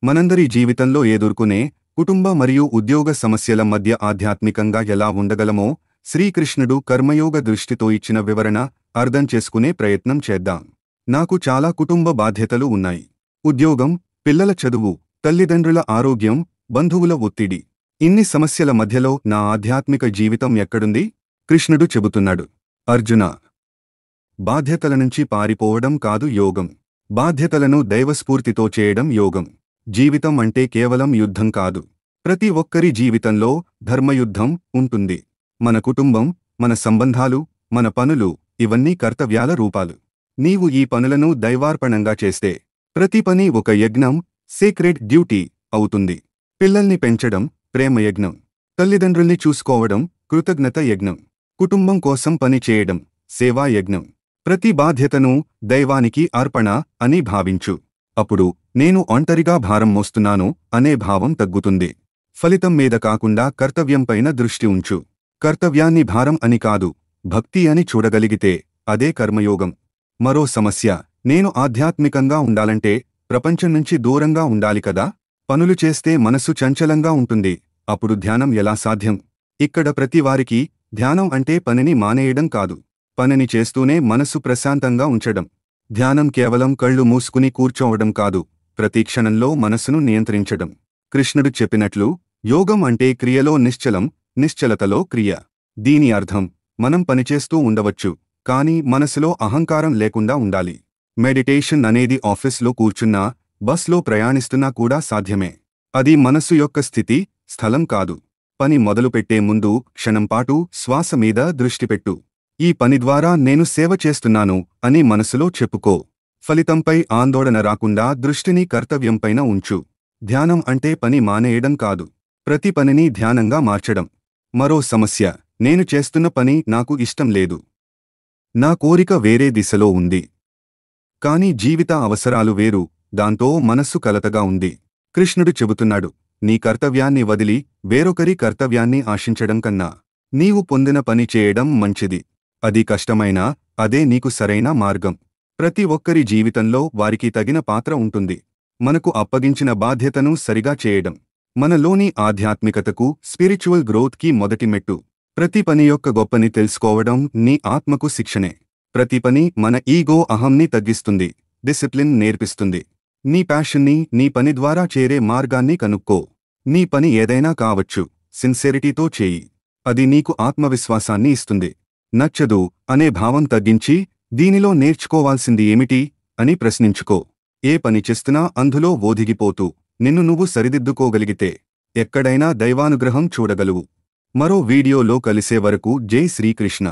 మనందరి జీవితంలో ఎదుర్కొనే కుటుంబ మరియు ఉద్యోగ సమస్యల మధ్య ఆధ్యాత్మికంగా ఎలా ఉండగలమో శ్రీకృష్ణుడు కర్మయోగ దృష్టితో ఇచ్చిన వివరణ అర్థం చేసుకునే ప్రయత్నం చేద్దాం. నాకు చాలా కుటుంబ బాధ్యతలు ఉన్నాయి. ఉద్యోగం, పిల్లల చదువు, తల్లిదండ్రుల ఆరోగ్యం, బంధువుల ఒత్తిడి. ఇన్ని సమస్యల మధ్యలో నా ఆధ్యాత్మిక జీవితం ఎక్కడుంది? కృష్ణుడు చెబుతున్నాడు, అర్జున, బాధ్యతల నుంచి పారిపోవడం కాదు యోగం. బాధ్యతలను దైవస్ఫూర్తితో చేయడం యోగం. జీవితం అంటే కేవలం యుద్ధం కాదు. ప్రతి ఒక్కరి జీవితంలో ధర్మయుద్ధం ఉంటుంది. మన కుటుంబం, మన సంబంధాలు, మన పనులు ఇవన్నీ కర్తవ్యాల రూపాలు. నీవు ఈ పనులను దైవార్పణంగా చేస్తే ప్రతి పని ఒక యజ్ఞం, సేక్రెడ్ డ్యూటీ అవుతుంది. పిల్లల్ని పెంచడం ప్రేమయజ్ఞం, తల్లిదండ్రుల్ని చూసుకోవడం కృతజ్ఞత యజ్ఞం, కుటుంబం కోసం పని చేయడం సేవాయజ్ఞం. ప్రతి బాధ్యతను దైవానికి అర్పణ అని భావించు. అప్పుడు నేను ఒంటరిగా భారం మోస్తున్నాను అనే భావం తగ్గుతుంది. ఫలితం మీద కాకుండా కర్తవ్యంపైన దృష్టి ఉంచు. కర్తవ్యాన్ని భారం అని కాదు, భక్తి అని చూడగలిగితే అదే కర్మయోగం. మరో సమస్య, నేను ఆధ్యాత్మికంగా ఉండాలంటే ప్రపంచం నుంచి దూరంగా ఉండాలి కదా. పనులు చేస్తే మనసు చంచలంగా ఉంటుంది. అప్పుడు ధ్యానం ఎలా సాధ్యం? ఇక్కడ ప్రతివారికి ధ్యానం అంటే పనిని మానేయడం కాదు, పనిని చేస్తూనే మనసు ప్రశాంతంగా ఉంచడం. ధ్యానం కేవలం కళ్ళు మూసుకుని కూర్చోవడం కాదు, ప్రతి క్షణంలో మనసును నియంత్రించడం. కృష్ణుడు చెప్పినట్లు యోగం అంటే క్రియలో నిశ్చలం, నిశ్చలతలో క్రియ. దీని అర్థం, మనం పనిచేస్తూ ఉండవచ్చు, కానీ మనసులో అహంకారం లేకుండా ఉండాలి. మెడిటేషన్ అనేది ఆఫీస్లో కూర్చున్నా, బస్లో ప్రయాణిస్తున్నా కూడా సాధ్యమే. అది మనస్సు యొక్క స్థితి, స్థలం కాదు. పని మొదలుపెట్టే ముందు క్షణంపాటు శ్వాస మీద దృష్టిపెట్టు. ఈ పని ద్వారా నేను సేవ చేస్తున్నాను అని మనసులో చెప్పుకో. ఫలితంపై ఆందోళన రాకుండా దృష్టిని కర్తవ్యంపైన ఉంచు. ధ్యానం అంటే పని మానేయడం కాదు, ప్రతి పనిని ధ్యానంగా మార్చడం. మరో సమస్య, నేను చేస్తున్న పని నాకు ఇష్టం లేదు. నా కోరిక వేరే దిశలో ఉంది. కానీ జీవిత అవసరాలు వేరు, దాంతో మనస్సు కలతగా ఉంది. కృష్ణుడు చెబుతున్నాడు, నీ కర్తవ్యాన్ని వదిలి వేరొకరి కర్తవ్యాన్ని ఆశించడం కన్నా నీవు పొందిన పని చేయడం మంచిది. అది కష్టమైనా అదే నీకు సరైన మార్గం. ప్రతి ఒక్కరి జీవితంలో వారికి తగిన పాత్ర ఉంటుంది. మనకు అప్పగించిన బాధ్యతను సరిగా చేయడం మనలోని ఆధ్యాత్మికతకు, స్పిరిచువల్ గ్రోత్కి మొదటి మెట్టు. ప్రతి పని యొక్క గొప్పని తెలుసుకోవడం నీ ఆత్మకు శిక్షణే. ప్రతి పని మన ఈగో, అహంని తగ్గిస్తుంది, డిసిప్లిన్ నేర్పిస్తుంది. నీ ప్యాషన్ని, నీ పని ద్వారా చేరే మార్గాన్ని కనుక్కో. నీ పని ఏదైనా కావచ్చు, సిన్సియరిటీతో చేయి. అది నీకు ఆత్మవిశ్వాసాన్ని ఇస్తుంది. నచ్చదు అనే భావం తగ్గించి, దీనిలో నేర్చుకోవాల్సింది ఏమిటి అని ప్రశ్నించుకో. ఏ పని చేస్తున్నా అందులో ఒదిగిపోతూ నిన్ను నువ్వు సరిదిద్దుకోగలిగితే ఎక్కడైనా దైవానుగ్రహం చూడగలవు. మరో వీడియోలో కలిసే వరకు జై శ్రీకృష్ణ.